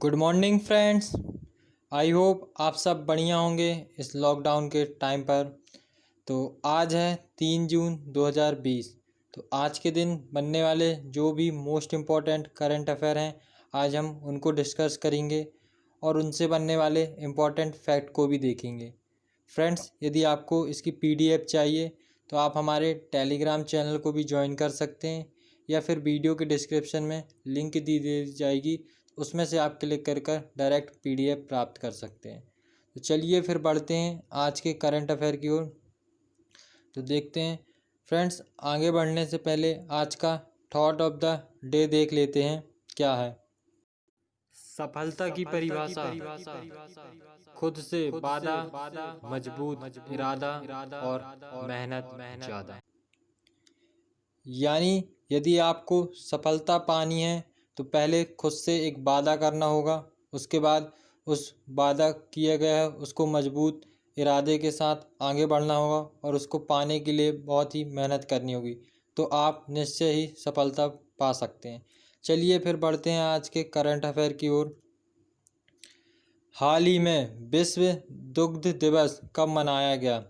Good morning friends. I hope आप सब बढ़िया होंगे इस लॉकडाउन के टाइम पर। तो आज है 3 जून 2020। तो आज के दिन बनने वाले जो भी मोस्ट इम्पॉर्टेंट करंट अफेयर हैं आज हम उनको डिस्कस करेंगे और उनसे बनने वाले इम्पॉर्टेंट फैक्ट को भी देखेंगे। फ्रेंड्स, यदि आपको इसकी पीडीएफ चाहिए तो आप हमारे टेलीग्राम चैनल को भी ज्वाइन कर सकते हैं या फिर वीडियो के डिस्क्रिप्शन में लिंक दी जाएगी, उसमें से आप क्लिक कर कर डायरेक्ट पीडीएफ प्राप्त कर सकते हैं। तो चलिए फिर बढ़ते हैं आज के करंट अफेयर की ओर। तो देखते हैं फ्रेंड्स, आगे बढ़ने से पहले आज का थॉट ऑफ द डे देख लेते हैं क्या है। सफलता की परिभाषा खुद से वादा, मजबूत इरादा और मेहनत ज़्यादा। यानी यदि आपको सफलता पानी है तो पहले खुद से एक वादा करना होगा, उसके बाद उस वादा किया गया है उसको मजबूत इरादे के साथ आगे बढ़ना होगा और उसको पाने के लिए बहुत ही मेहनत करनी होगी, तो आप निश्चय ही सफलता पा सकते हैं। चलिए फिर बढ़ते हैं आज के करंट अफेयर की ओर। हाल ही में विश्व दुग्ध दिवस कब मनाया गया?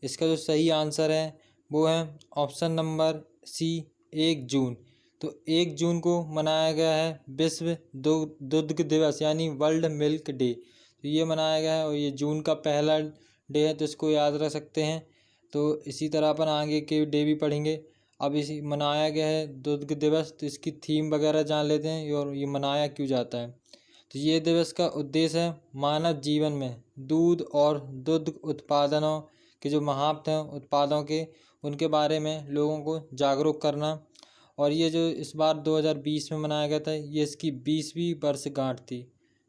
इसका जो सही आंसर है वो है ऑप्शन नंबर सी, 1 जून। तो 1 जून को मनाया गया है विश्व दुग्ध दिवस यानी वर्ल्ड मिल्क डे। तो ये मनाया गया है और ये जून का पहला डे है, तो इसको याद रख सकते हैं। तो इसी तरह अपन आगे के डे भी पढ़ेंगे। अब इसी मनाया गया है दुग्ध दिवस, तो इसकी थीम वगैरह जान लेते हैं और ये मनाया क्यों जाता है। तो ये दिवस का उद्देश्य है मानव जीवन में दूध और दुग्ध उत्पादनों के जो महत्व हैं उत्पादों के, उनके बारे में लोगों को जागरूक करना। और ये जो इस बार 2020 में मनाया गया था, ये इसकी 20वीं वर्षगांठ थी।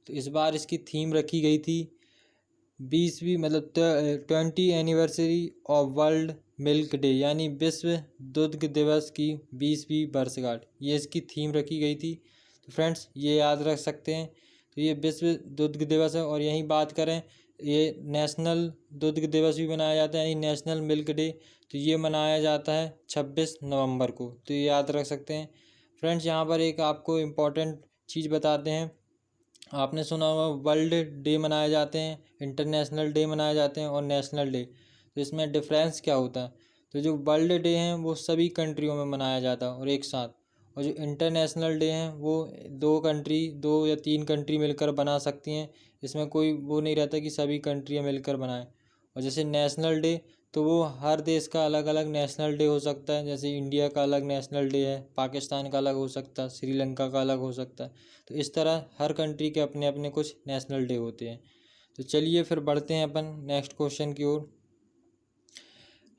तो इस बार इसकी थीम रखी गई थी 20वीं मतलब 20 anniversary of world milk day, यानी विश्व दुग्ध दिवस की 20वीं वर्षगांठ, ये इसकी थीम रखी गई थी। तो फ्रेंड्स, ये याद रख सकते हैं। तो ये विश्व दुग्ध दिवस है। और यहीं बात करें, ये नेशनल दुग्ध दिवस भी मनाया जाता है, यानी नेशनल मिल्क डे, तो ये मनाया जाता है 26 नवंबर को। तो ये याद रख सकते हैं। फ्रेंड्स, यहाँ पर एक आपको इम्पॉर्टेंट चीज़ बताते हैं। आपने सुना होगा वर्ल्ड डे मनाए जाते हैं, इंटरनेशनल डे मनाए जाते हैं और नेशनल डे। तो इसमें डिफरेंस क्या होता है? तो जो वर्ल्ड डे हैं वो सभी कंट्रियों में मनाया जाता है और एक साथ, और जो इंटरनेशनल डे हैं वो 2 या 3 कंट्री मिलकर बना सकती हैं। इसमें कोई वो नहीं रहता कि सभी कंट्रियाँ मिलकर बनाएं। और जैसे नेशनल डे, तो वो हर देश का अलग अलग नेशनल डे हो सकता है। जैसे इंडिया का अलग नेशनल डे है, पाकिस्तान का अलग हो सकता है, श्रीलंका का अलग हो सकता है। तो इस तरह हर कंट्री के अपने अपने कुछ नेशनल डे होते हैं। तो चलिए फिर बढ़ते हैं अपन नेक्स्ट क्वेश्चन की ओर।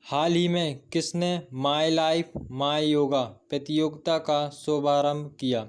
हाल ही में किसने माय लाइफ माय योगा प्रतियोगिता का शुभारंभ किया?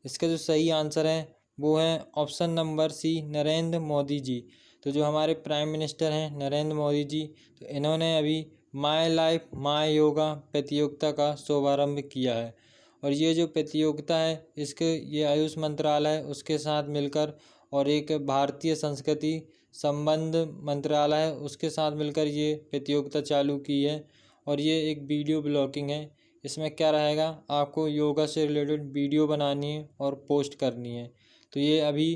इसका जो सही आंसर है वो है option number C, Narendra Modi ji. तो जो हमारे प्राइम मिनिस्टर हैं नरेंद्र मोदी जी, तो इन्होंने अभी माय लाइफ माय योगा प्रतियोगिता का शुभारंभ किया है। और ये जो प्रतियोगिता है ये आयुष मंत्रालय उसके साथ मिलकर और एक भारतीय संस्कृति संबंध मंत्रालय है उसके साथ मिलकर ये प्रतियोगिता चालू की है। और ये एक वीडियो ब्लॉगिंग है। इसमें क्या रहेगा, आपको योगा से रिलेटेड वीडियो बनानी है और पोस्ट करनी है। तो ये अभी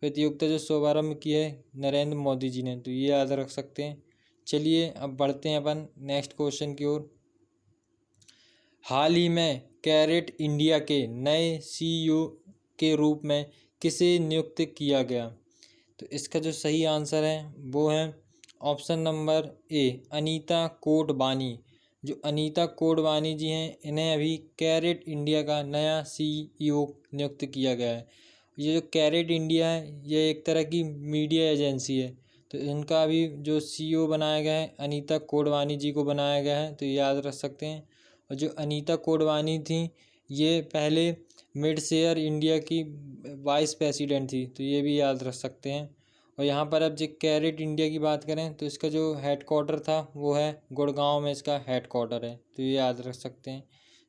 प्रतियोगिता जो शुभारंभ की है नरेंद्र मोदी जी ने, तो ये याद रख सकते हैं। चलिए अब बढ़ते हैं अपन नेक्स्ट क्वेश्चन की ओर। हाल ही में कैरेट इंडिया के नए सीईओ के रूप में किसे नियुक्त किया गया? तो इसका जो सही आंसर है वो है option number A, Anita Kotwani. जो अनीता कोटवानी जी हैं इन्हें अभी कैरेट इंडिया का नया सीईओ नियुक्त किया गया है। ये जो कैरेट इंडिया है ये एक तरह की मीडिया एजेंसी है। तो इनका अभी जो सीईओ बनाया गया है अनीता कोटवानी जी को बनाया गया है, तो ये याद रख सकते हैं। और जो अनीता कोटवानी थी ये पहले मिड शेयर इंडिया की वाइस प्रेसिडेंट थी, तो ये भी याद रख सकते हैं। और यहाँ पर अब जो कैरेट इंडिया की बात करें तो इसका जो हेडक्वार्टर था वो है गुड़गांव में, इसका हेडक्वार्टर है, तो ये याद रख सकते हैं।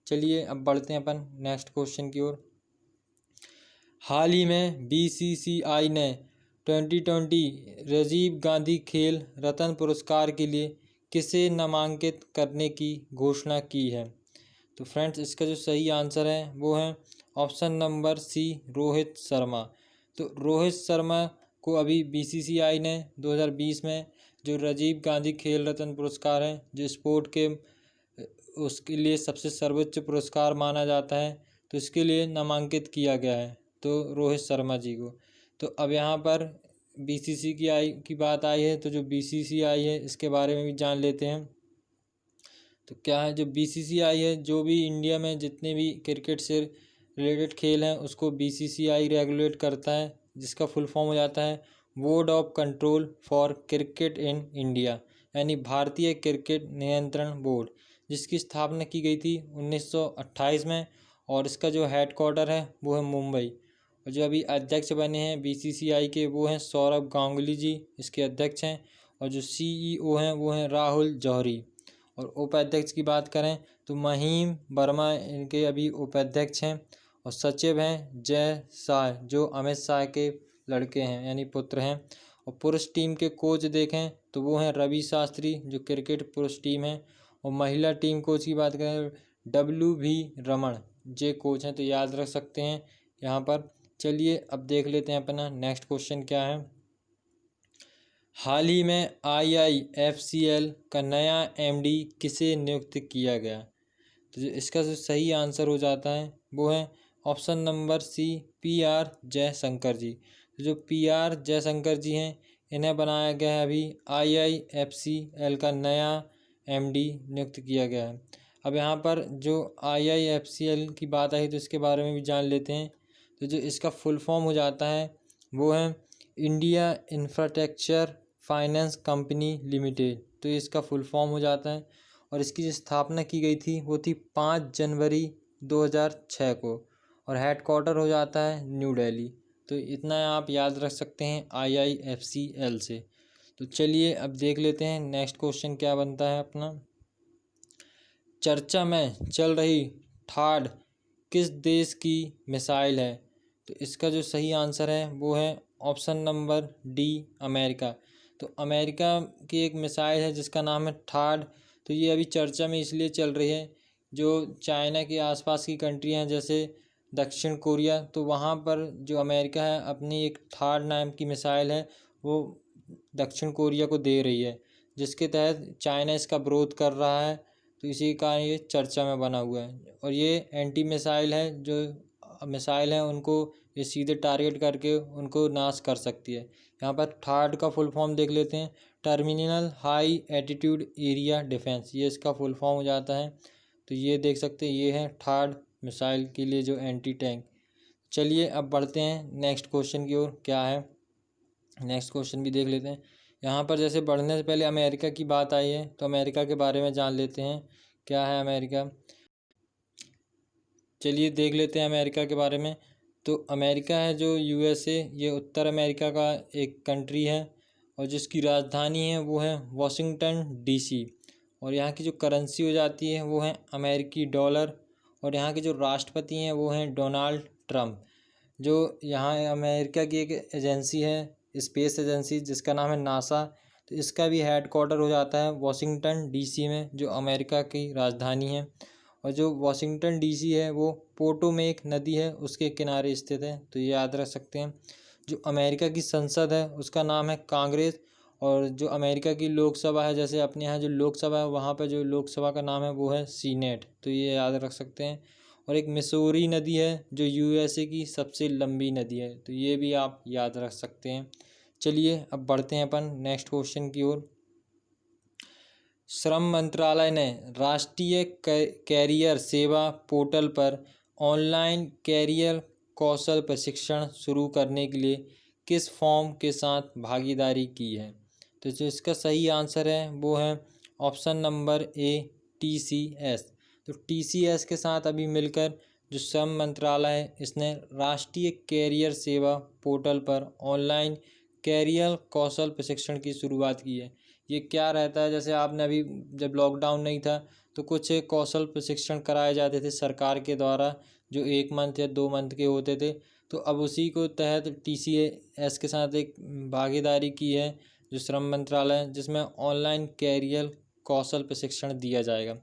चलिए अब बढ़ते हैं अपन नेक्स्ट क्वेश्चन की ओर। हाल ही में बीसीसीआई ने 2020 राजीव गांधी खेल रत्न पुरस्कार के लिए किसे नामांकित करने की घोषणा की है? तो फ्रेंड्स, इसका जो सही आंसर है वो है option number C, Rohit Sharma. तो रोहित शर्मा को अभी बीसीसीआई ने 2020 में जो राजीव गांधी खेल रत्न पुरस्कार है, जो स्पोर्ट के उसके लिए सबसे सर्वोच्च पुरस्कार माना जाता है, तो इसके लिए नामांकित किया गया है तो रोहित शर्मा जी को। तो अब यहाँ पर बीसीसीआई की बात आई है, तो जो बीसीसीआई है इसके बारे में भी जान लेते हैं। तो क्या है, जो बीसीसीआई है, जो भी इंडिया में जितने भी क्रिकेट से रिलेटेड खेल हैं उसको बीसीसीआई रेगुलेट करता है, जिसका फुल फॉर्म हो जाता है board of control for cricket in India, यानी भारतीय क्रिकेट नियंत्रण बोर्ड, जिसकी स्थापना की गई थी 1928 में। और इसका जो हेडक्वार्टर है वो है मुंबई। और जो अभी अध्यक्ष बने हैं बीसीसीआई के वो हैं सौरभ गांगुली जी, इसके अध्यक्ष हैं। और जो सीईओ हैं वो हैं राहुल जौहरी। और उपाध्यक्ष की बात करें तो महिम वर्मा इनके अभी उपाध्यक्ष हैं। और सचिव हैं जय शाह, जो अमित शाह के लड़के हैं यानी पुत्र हैं। और पुरुष टीम के कोच देखें तो वो हैं रवि शास्त्री, जो क्रिकेट पुरुष टीम है। और महिला टीम कोच की बात करें WV रमन, जे कोच हैं, तो याद रख सकते हैं यहाँ पर। चलिए अब देख लेते हैं अपना नेक्स्ट क्वेश्चन क्या है। हाल ही में IIFCL का नया MD किसे नियुक्त किया गया? तो जो इसका जो सही आंसर हो जाता है वो है option number C, PR Jaishankar ji. तो जो PR जयशंकर जी हैं इन्हें बनाया गया है अभी IIFCL का नया MD नियुक्त किया गया है। अब यहाँ पर जो IIFCL की बात आई तो इसके बारे में भी जान लेते हैं। तो जो इसका फुल फॉर्म हो जाता है वो है India infrastructure finance company limited, तो ये इसका फुल फॉर्म हो जाता है। और इसकी जो स्थापना की गई थी वो थी 5 जनवरी 2006 को। और हेडक्वार्टर हो जाता है न्यू दिल्ली। तो इतना आप याद रख सकते हैं IIFCL से। तो चलिए अब देख लेते हैं नेक्स्ट क्वेश्चन क्या बनता है अपना। चर्चा में चल रही थाड किस देश की मिसाइल है? तो इसका जो सही आंसर है वो है ऑप्शन नंबर D, अमेरिका। तो अमेरिका की एक मिसाइल है जिसका नाम है थाड। तो ये अभी चर्चा में इसलिए चल रही है, जो चाइना के आसपास की कंट्री हैं जैसे दक्षिण कोरिया, तो वहाँ पर जो अमेरिका है अपनी एक थाड नाम की मिसाइल है वो दक्षिण कोरिया को दे रही है, जिसके तहत चाइना इसका विरोध कर रहा है। तो इसी के कारण ये चर्चा में बना हुआ है। और ये एंटी मिसाइल है, जो मिसाइल हैं उनको ये सीधे टारगेट करके उनको नाश कर सकती है। यहाँ पर थाड का फुल फॉर्म देख लेते हैं, terminal high attitude area defence, ये इसका फुल फॉर्म हो जाता है। तो ये देख सकते हैं, ये है थाड मिसाइल के लिए जो एंटी टैंक। चलिए अब बढ़ते हैं नेक्स्ट क्वेश्चन की ओर। क्या है नेक्स्ट क्वेश्चन भी देख लेते हैं। यहाँ पर जैसे बढ़ने से पहले अमेरिका की बात आई है, तो अमेरिका के बारे में जान लेते हैं क्या है अमेरिका। चलिए देख लेते हैं अमेरिका के बारे में। तो अमेरिका है जो USA, ये उत्तर अमेरिका का एक कंट्री है। और जिसकी राजधानी है वो है वाशिंगटन DC। और यहाँ की जो करेंसी हो जाती है वो है अमेरिकी डॉलर। और यहाँ के जो राष्ट्रपति हैं वो हैं डोनाल्ड ट्रम्प। जो यहाँ अमेरिका की एक एजेंसी है, स्पेस एजेंसी, जिसका नाम है नासा। तो इसका भी हेडक्वार्टर हो जाता है वाशिंगटन DC में, जो अमेरिका की राजधानी है। और जो वाशिंगटन DC है वो पोटोमेक नदी है उसके किनारे स्थित है, तो ये याद रख सकते हैं। जो अमेरिका की संसद है उसका नाम है कांग्रेस। और जो अमेरिका की लोकसभा है, जैसे अपने यहाँ जो लोकसभा है वहाँ पर जो लोकसभा का नाम है वो है सीनेट, तो ये याद रख सकते हैं। और एक मिसूरी नदी है जो USA की सबसे लंबी नदी है, तो ये भी आप याद रख सकते हैं। चलिए अब बढ़ते हैं अपन नेक्स्ट क्वेश्चन की ओर। श्रम मंत्रालय ने राष्ट्रीय कैरियर सेवा पोर्टल पर ऑनलाइन कैरियर कौशल प्रशिक्षण शुरू करने के लिए किस फॉर्म के साथ भागीदारी की है? तो जो इसका सही आंसर है वो है ऑप्शन नंबर A, TCS। तो TCS के साथ अभी मिलकर जो श्रम मंत्रालय है इसने राष्ट्रीय कैरियर सेवा पोर्टल पर ऑनलाइन कैरियर कौशल प्रशिक्षण की शुरुआत की है। ये क्या रहता है, जैसे आपने अभी जब लॉकडाउन नहीं था तो कुछ कौशल प्रशिक्षण कराए जाते थे सरकार के द्वारा, जो 1 मंथ या 2 मंथ के होते थे। तो अब उसी को तहत TCS के साथ एक भागीदारी की है जो श्रम मंत्रालय, जिसमें ऑनलाइन कैरियर कौशल प्रशिक्षण दिया जाएगा।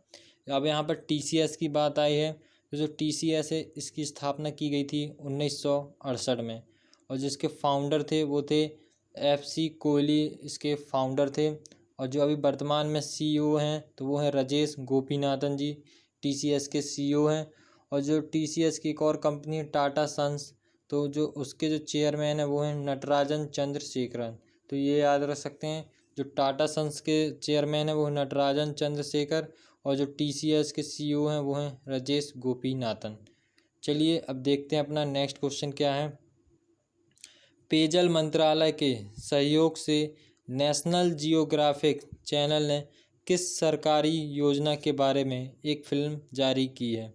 अब यहाँ पर TCS की बात आई है, तो जो TCS है इसकी स्थापना की गई थी 1968 में। और जिसके फाउंडर थे वो थे FC कोहली, इसके फाउंडर थे। और जो अभी वर्तमान में CEO हैं तो वो हैं राजेश गोपीनाथन जी, TCS के CEO हैं। और जो TCS की एक और कंपनी है टाटा सन्स, तो जो उसके जो चेयरमैन है वो हैं नटराजन चंद्रशेखरन। तो ये याद रख सकते हैं, जो टाटा सन्स के चेयरमैन है वो नटराजन चंद्रशेखर, और जो TCS के CEO हैं वो हैं राजेश गोपीनाथन। चलिए अब देखते हैं अपना नेक्स्ट क्वेश्चन क्या है। पेयजल मंत्रालय के सहयोग से नेशनल जियोग्राफिक चैनल ने किस सरकारी योजना के बारे में एक फिल्म जारी की है?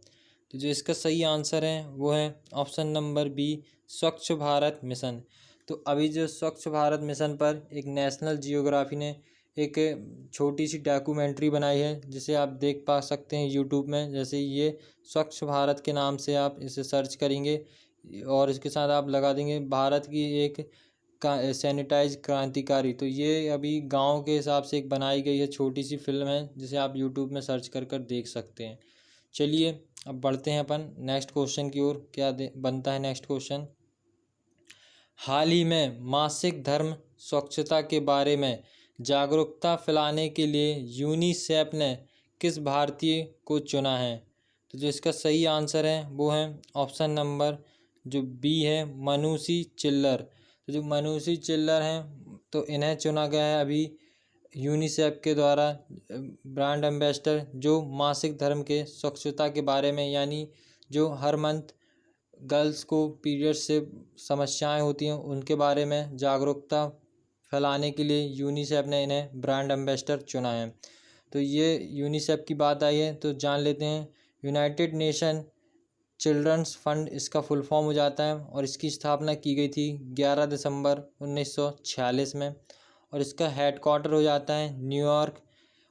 तो जो इसका सही आंसर है वो है ऑप्शन नंबर बी, स्वच्छ भारत मिशन। तो अभी जो स्वच्छ भारत मिशन पर एक नेशनल जियोग्राफी ने एक छोटी सी डॉक्यूमेंट्री बनाई है, जिसे आप देख पा सकते हैं यूट्यूब में। जैसे ये स्वच्छ भारत के नाम से आप इसे सर्च करेंगे और इसके साथ आप लगा देंगे भारत की एक सैनिटाइज क्रांतिकारी, तो ये अभी गांव के हिसाब से एक बनाई गई है छोटी सी फिल्म है, जिसे आप यूट्यूब में सर्च कर कर देख सकते हैं। चलिए अब बढ़ते हैं अपन नेक्स्ट क्वेश्चन की ओर। क्या बनता है नेक्स्ट क्वेश्चन। हाल ही में मासिक धर्म स्वच्छता के बारे में जागरूकता फैलाने के लिए यूनिसेफ ने किस भारतीय को चुना है? तो जो इसका सही आंसर है वो है ऑप्शन नंबर जो बी है, मनुषी चिल्लर। तो जो मनुषी चिल्लर हैं तो इन्हें चुना गया है अभी यूनिसेफ के द्वारा ब्रांड एम्बेसडर, जो मासिक धर्म के स्वच्छता के बारे में, यानी जो हर मंथ गर्ल्स को पीरियड से समस्याएं होती हैं उनके बारे में जागरूकता फैलाने के लिए यूनिसेफ ने इन्हें ब्रांड एम्बेसडर चुना है। तो ये यूनिसेफ की बात आई है तो जान लेते हैं। यूनाइटेड नेशन चिल्ड्रंस फंड इसका फुल फॉर्म हो जाता है, और इसकी स्थापना की गई थी 11 दिसंबर 1946 में। और इसका हेडक्वार्टर हो जाता है न्यूयॉर्क,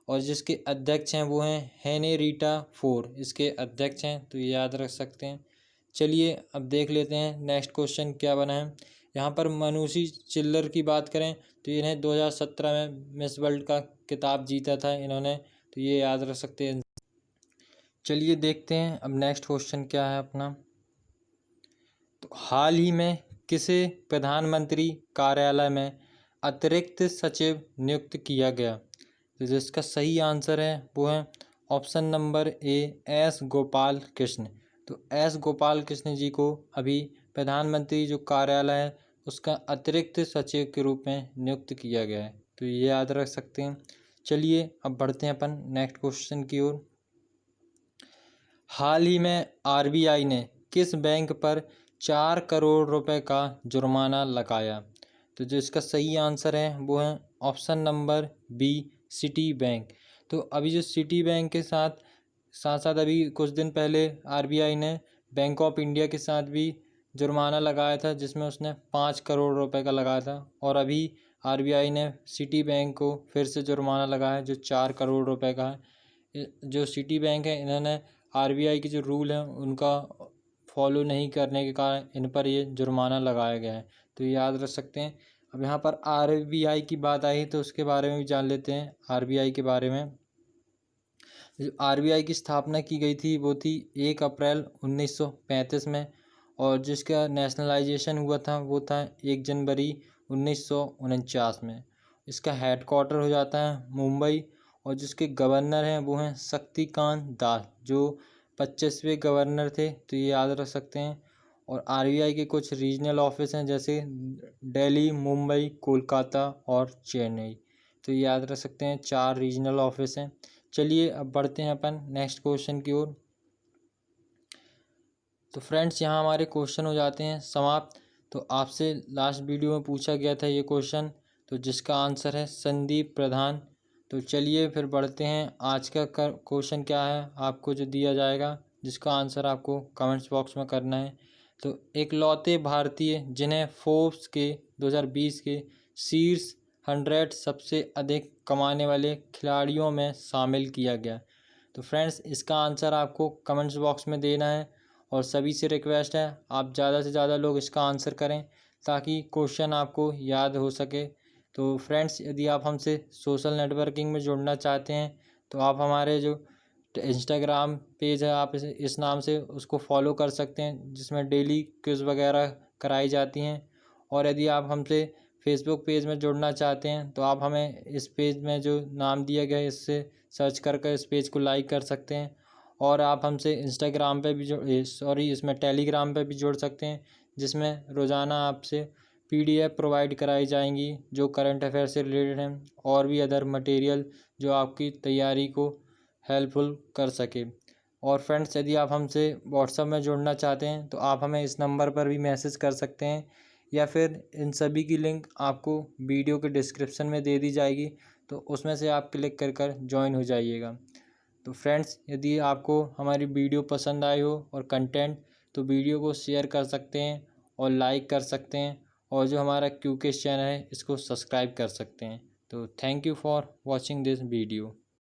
और जिसके अध्यक्ष हैं वो हैं हेनरिटा फोर, इसके अध्यक्ष हैं, तो ये याद रख सकते हैं। चलिए अब देख लेते हैं नेक्स्ट क्वेश्चन क्या बना है। यहाँ पर मनुषी चिल्लर की बात करें तो इन्हें 2017 में मिस वर्ल्ड का खिताब जीता था इन्होंने, तो ये याद रख सकते हैं। चलिए देखते हैं अब नेक्स्ट क्वेश्चन क्या है अपना। तो हाल ही में किसे प्रधानमंत्री कार्यालय में अतिरिक्त सचिव नियुक्त किया गया? तो जिसका सही आंसर है वो है option number A, S Gopal Krishna. तो एस गोपाल कृष्ण जी को अभी प्रधानमंत्री जो कार्यालय है उसका अतिरिक्त सचिव के रूप में नियुक्त किया गया है, तो ये याद रख सकते हैं। चलिए अब बढ़ते हैं अपन नेक्स्ट क्वेश्चन की ओर। हाल ही में RBI ने किस बैंक पर 4 करोड़ रुपए का जुर्माना लगाया? तो जो इसका सही आंसर है वो है option number B, Citi bank. तो अभी जो सिटी बैंक के साथ साथ अभी कुछ दिन पहले RBI ने बैंक ऑफ इंडिया के साथ भी जुर्माना लगाया था, जिसमें उसने 5 करोड़ रुपए का लगाया था। और अभी RBI ने सिटी बैंक को फिर से जुर्माना लगाया जो 4 करोड़ रुपए का है। जो सिटी बैंक है इन्होंने RBI के जो रूल हैं उनका फॉलो नहीं करने के कारण इन पर ये जुर्माना लगाया गया है, तो ये याद रख सकते हैं। अब यहाँ पर RBI की बात आई तो उसके बारे में भी जान लेते हैं। RBI के बारे में, जो RBI की स्थापना की गई थी वो थी 1 अप्रैल 1935 में, और जिसका नेशनलाइजेशन हुआ था वो था 1 जनवरी 1949 में। इसका हेडक्वार्टर हो जाता है मुंबई, और जिसके गवर्नर हैं वो हैं शक्तिकांत दास, जो 25वें गवर्नर थे, तो ये याद रख सकते हैं। और RBI के कुछ रीजनल ऑफिस हैं जैसे दिल्ली, मुंबई, कोलकाता और चेन्नई, तो ये याद रख सकते हैं 4 रीजनल ऑफिस हैं। चलिए अब बढ़ते हैं अपन नेक्स्ट क्वेश्चन की ओर। तो फ्रेंड्स यहाँ हमारे क्वेश्चन हो जाते हैं समाप्त। तो आपसे लास्ट वीडियो में पूछा गया था ये क्वेश्चन, तो जिसका आंसर है संदीप प्रधान। तो चलिए फिर बढ़ते हैं। आज का क्वेश्चन क्या है आपको जो दिया जाएगा, जिसका आंसर आपको कमेंट्स बॉक्स में करना है। तो इकलौते भारतीय जिन्हें फोर्ब्स के 2020 के शीर्ष 100 सबसे अधिक कमाने वाले खिलाड़ियों में शामिल किया गया। तो फ्रेंड्स इसका आंसर आपको कमेंट्स बॉक्स में देना है, और सभी से रिक्वेस्ट है आप ज़्यादा से ज़्यादा लोग इसका आंसर करें ताकि क्वेश्चन आपको याद हो सके। तो फ्रेंड्स यदि आप हमसे सोशल नेटवर्किंग में जुड़ना चाहते हैं तो आप हमारे जो इंस्टाग्राम पेज है आप इस नाम से उसको फॉलो कर सकते हैं, जिसमें डेली क्विज़ वगैरह कराई जाती हैं। और यदि आप हमसे फेसबुक पेज में जुड़ना चाहते हैं तो आप हमें इस पेज में जो नाम दिया गया है इससे सर्च करके इस पेज को लाइक कर सकते हैं। और आप हमसे इंस्टाग्राम पे भी इसमें टेलीग्राम पे भी जुड़ सकते हैं, जिसमें रोज़ाना आपसे PDF प्रोवाइड कराई जाएंगी जो करंट अफेयर से रिलेटेड हैं और भी अदर मटेरियल जो आपकी तैयारी को हेल्पफुल कर सके। और फ्रेंड्स, यदि आप हमसे व्हाट्सएप में जुड़ना चाहते हैं तो आप हमें इस नंबर पर भी मैसेज कर सकते हैं, या फिर इन सभी की लिंक आपको वीडियो के डिस्क्रिप्शन में दे दी जाएगी, तो उसमें से आप क्लिक कर ज्वाइन हो जाइएगा। तो फ्रेंड्स, यदि आपको हमारी वीडियो पसंद आई हो और कंटेंट, तो वीडियो को शेयर कर सकते हैं और लाइक कर सकते हैं, और जो हमारा क्यूकेस चैनल है इसको सब्सक्राइब कर सकते हैं। तो thank you for watching this video.